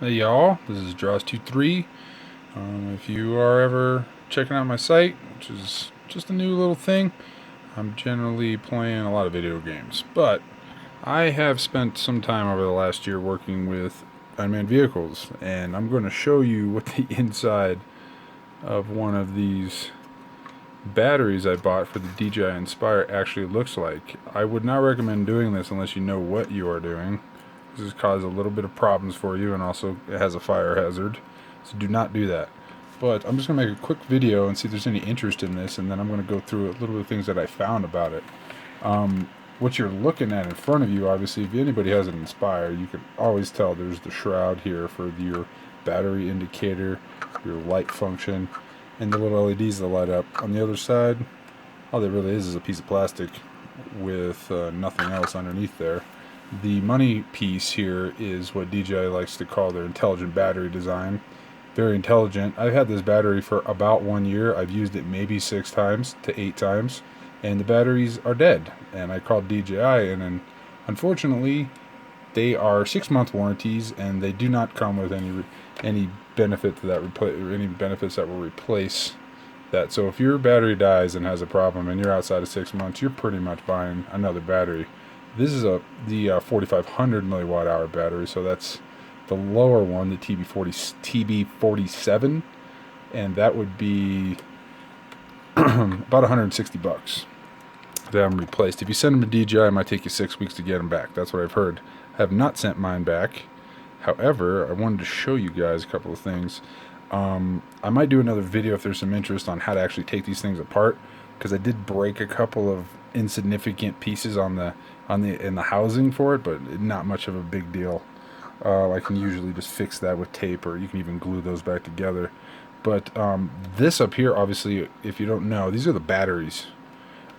Hey y'all, this is Draws23. If you are ever checking out my site, which is just a new little thing, I'm generally playing a lot of video games. But I have spent some time over the last year working with unmanned vehicles, and I'm going to show you what the inside of one of these batteries I bought for the DJI Inspire actually looks like. I would not recommend doing this unless you know what you are doing. This has caused a little bit of problems for you, and also it has a fire hazard, so do not do that. But I'm just going to make a quick video and see if there's any interest in this, and then I'm going to go through a little bit of things that I found about it. What you're looking at in front of you, obviously, if anybody has an Inspire, you can always tell there's the shroud here for your battery indicator, your light function, and the little LEDs that light up. On the other side, all there really is a piece of plastic with nothing else underneath there. The money piece here is what DJI likes to call their intelligent battery design. Very intelligent. I've had this battery for about 1 year. I've used it maybe 6 times to 8 times, and the batteries are dead. And I called DJI, and then unfortunately, they are 6-month warranties, and they do not come with any benefit to that or any benefits that will replace that. So if your battery dies and has a problem, and you're outside of 6 months, you're pretty much buying another battery. This is the 4500 milliwatt hour battery, so that's the lower one, the TB47, and that would be about $160 to have them replaced. If you send them to DJI, it might take you 6 weeks to get them back. That's what I've heard. I have not sent mine back. However, I wanted to show you guys a couple of things. I might do another video if there's some interest on how to actually take these things apart, because I did break a couple of insignificant pieces in the housing for it, but not much of a big deal. I can usually just fix that with tape, or you can even glue those back together. But this up here, obviously, if you don't know, these are the batteries.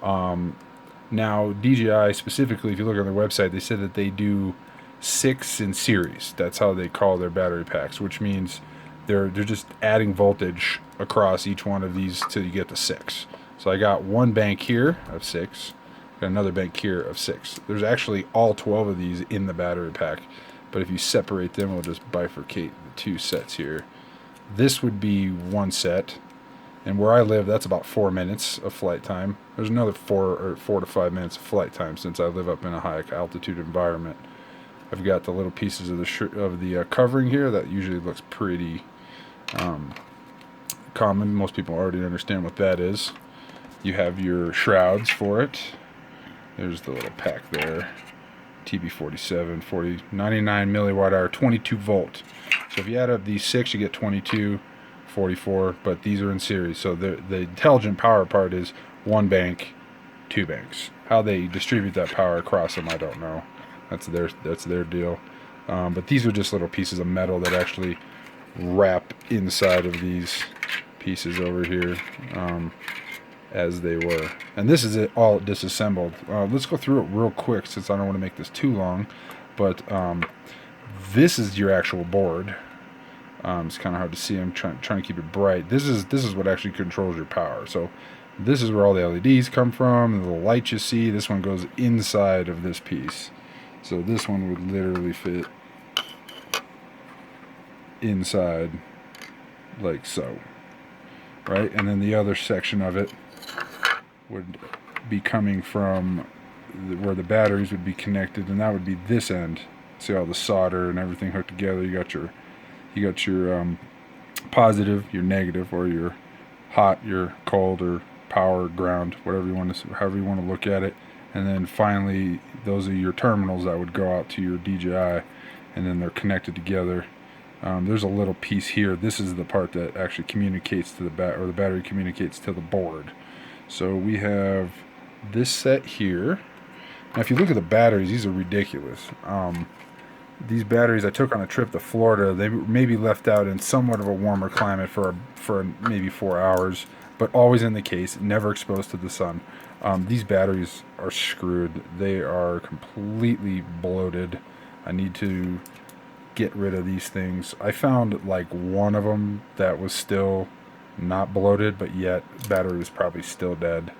Now, DJI specifically, if you look on their website, they said that they do 6 in series. That's how they call their battery packs, which means they're just adding voltage across each one of these till you get to 6. So I got one bank here of 6, got another bank here of 6. There's actually all 12 of these in the battery pack, but if you separate them, we'll just bifurcate the 2 sets here. This would be one set, and where I live, that's about 4 minutes of flight time. There's another 4 to 5 minutes of flight time since I live up in a high altitude environment. I've got the little pieces of the covering here that usually looks pretty common. Most people already understand what that is. You have your shrouds for it. There's the little pack there. TB47, 99 milliwatt hour, 22 volt. So if you add up these 6, you get 22, 44, but these are in series. So the intelligent power part is 1 bank, 2 banks. How they distribute that power across them, I don't know. That's their deal. But these are just little pieces of metal that actually wrap inside of these pieces over here, as they were. And this is it all disassembled. Let's go through it real quick since I don't want to make this too long. But this is your actual board. It's kind of hard to see. I'm trying to keep it bright. This is what actually controls your power. So this is where all the LEDs come from. The light you see, this one goes inside of this piece. So this one would literally fit inside like so, right? And then the other section of it would be coming from where the batteries would be connected, and that would be this end. See all the solder and everything hooked together. You got your positive, your negative, or your hot, your cold, or power, ground, whatever you want to, however you want to look at it. And then finally, those are your terminals that would go out to your DJI, and then they're connected together. There's a little piece here. This is the part that actually communicates to the battery communicates to the board. So we have this set here. Now, if you look at the batteries, these are ridiculous. These batteries I took on a trip to Florida. They may be left out in somewhat of a warmer climate for maybe 4 hours, but always in the case, never exposed to the sun. These batteries are screwed. They are completely bloated. I need to get rid of these things. I found like one of them that was still not bloated, but yet battery was probably still dead.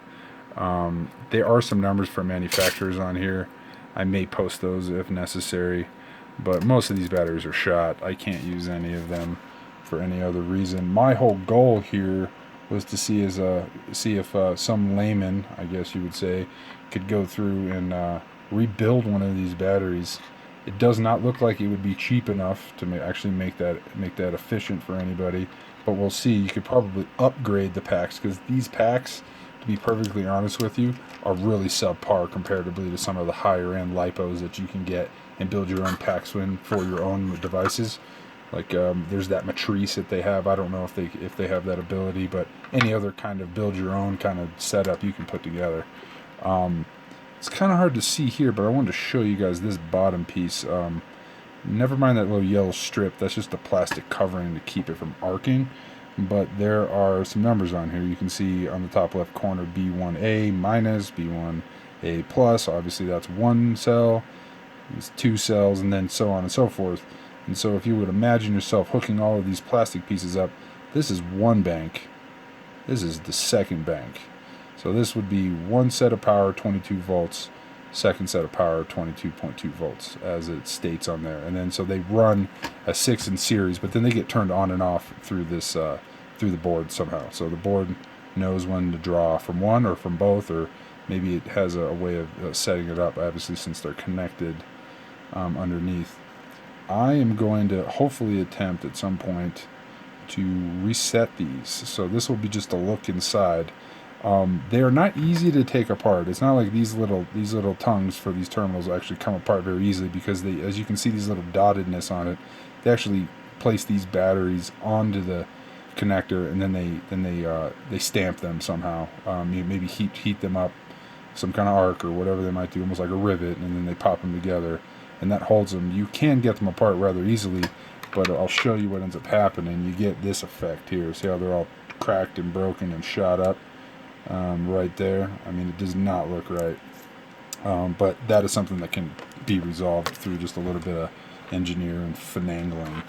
There are some numbers from manufacturers on here. I may post those if necessary. but most of these batteries are shot. I can't use any of them for any other reason. My whole goal here was to see if some layman, I guess you would say, could go through and rebuild one of these batteries. It does not look like it would be cheap enough to actually make that efficient for anybody, but we'll see. You could probably upgrade the packs, because these packs, to be perfectly honest with you, are really subpar comparatively to some of the higher end lipos that you can get and build your own packs for your own devices. Like there's that matrice that they have. I don't know if they have that ability, but any other kind of build your own kind of setup you can put together. It's kind of hard to see here, but I wanted to show you guys this bottom piece. Never mind that little yellow strip. That's just a plastic covering to keep it from arcing. But there are some numbers on here. You can see on the top left corner B1A minus, B1A plus. Obviously that's one cell. It's two cells, and then so on and so forth. And so if you would imagine yourself hooking all of these plastic pieces up, this is one bank. This is the second bank. So this would be one set of power, 22 volts, second set of power, 22.2 volts, as it states on there. And then so they run a 6 in series, but then they get turned on and off through this through the board somehow. So the board knows when to draw from one or from both, or maybe it has a way of setting it up, obviously, since they're connected underneath. I am going to hopefully attempt at some point to reset these. So this will be just a look inside. They are not easy to take apart. It's not like these little tongues for these terminals will actually come apart very easily, because they, as you can see, these little dottedness on it. They actually place these batteries onto the connector, and then they stamp them somehow. Maybe heat them up, some kind of arc or whatever they might do, almost like a rivet, and then they pop them together, and that holds them. You can get them apart rather easily, but I'll show you what ends up happening. You get this effect here. See how they're all cracked and broken and shot up right there? I mean, it does not look right, but that is something that can be resolved through just a little bit of engineering and finagling.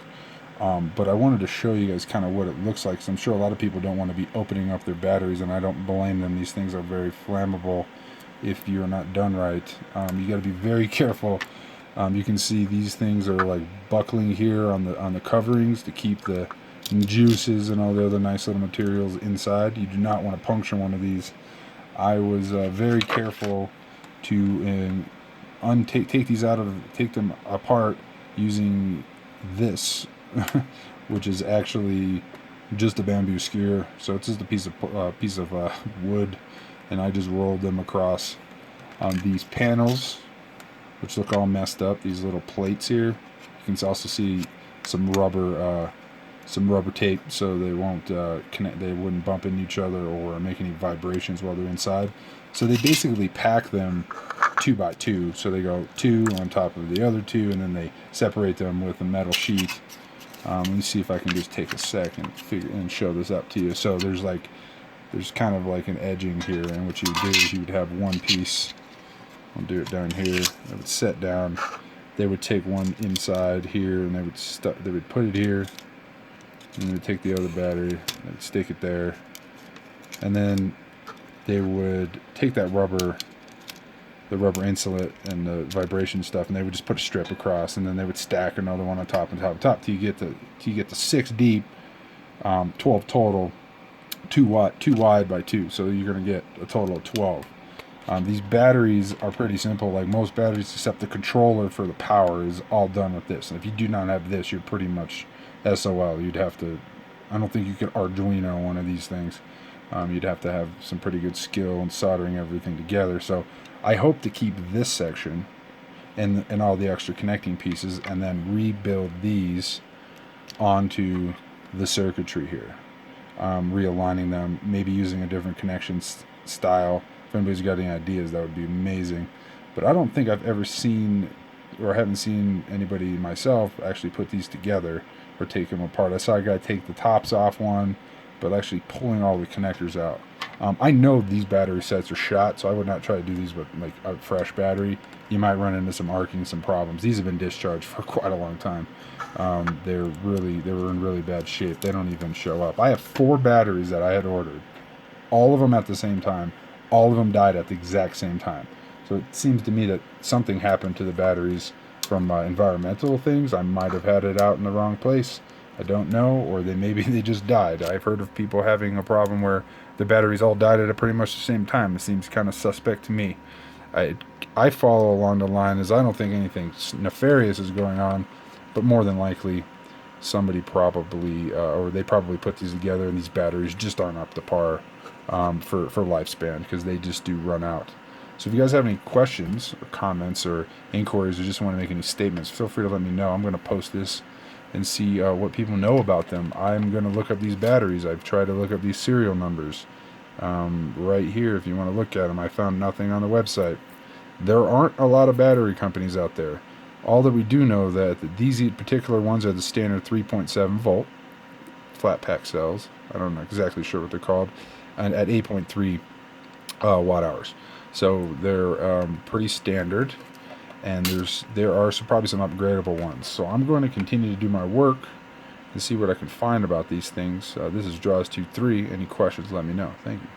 But I wanted to show you guys kind of what it looks like, because I'm sure a lot of people don't want to be opening up their batteries, and I don't blame them. These things are very flammable if you're not done right. You got to be very careful. You can see these things are like buckling here on the coverings to keep the juices and all the other nice little materials inside. You do not want to puncture one of these. I was very careful to take them apart using this, which is actually just a bamboo skewer. So it's just a piece of wood, and I just rolled them across these panels, which look all messed up. These little plates here. You can also see some rubber tape, so they won't connect. They wouldn't bump into each other or make any vibrations while they're inside. So they basically pack them 2 by 2. So they go 2 on top of the other 2, and then they separate them with a metal sheet. Let me see if I can just take a sec and show this up to you. So there's kind of like an edging here, and what you would do is you would have one piece. I'll do it down here. It would set down. They would take one inside here, and they would put it here, and they would take the other battery, they would stick it there, and then they would take that rubber, the rubber insulate and the vibration stuff, and they would just put a strip across, and then they would stack another one on top and top and top till you get the 6 deep, 12 total, 2 wide by 2. So you're going to get a total of 12. These batteries are pretty simple, like most batteries, except the controller for the power is all done with this. And if you do not have this, you're pretty much SOL. You'd have to, I don't think you could Arduino one of these things. You'd have to have some pretty good skill in soldering everything together. So I hope to keep this section and all the extra connecting pieces, and then rebuild these onto the circuitry here. Realigning them, maybe using a different connection style. If anybody's got any ideas, that would be amazing. But I don't think I've ever seen, or haven't seen anybody myself actually put these together or take them apart. I saw a guy take the tops off one, but actually pulling all the connectors out. I know these battery sets are shot, so I would not try to do these with like a fresh battery. You might run into some arcing, some problems. These have been discharged for quite a long time. They were in really bad shape. They don't even show up. I have 4 batteries that I had ordered, all of them at the same time. All of them died at the exact same time. So it seems to me that something happened to the batteries from environmental things. I might have had it out in the wrong place. I don't know, or maybe they just died. I've heard of people having a problem where the batteries all died at pretty much the same time. It seems kind of suspect to me. I follow along the line as I don't think anything nefarious is going on, but more than likely somebody probably, or they probably put these together and these batteries just aren't up to par for lifespan, because they just do run out. So if you guys have any questions or comments or inquiries or just want to make any statements, feel free to let me know. I'm going to post this and see what people know about them. I'm going to look up these batteries. I've tried to look up these serial numbers right here if you want to look at them. I found nothing on the website. There aren't a lot of battery companies out there. All that we do know that these particular ones are the standard 3.7 volt flat pack cells. I don't know exactly sure what they're called, and at 8.3 watt hours. So they're pretty standard, and there are probably some upgradable ones. So I'm going to continue to do my work and see what I can find about these things. This is Draws23. Any questions, let me know. Thank you.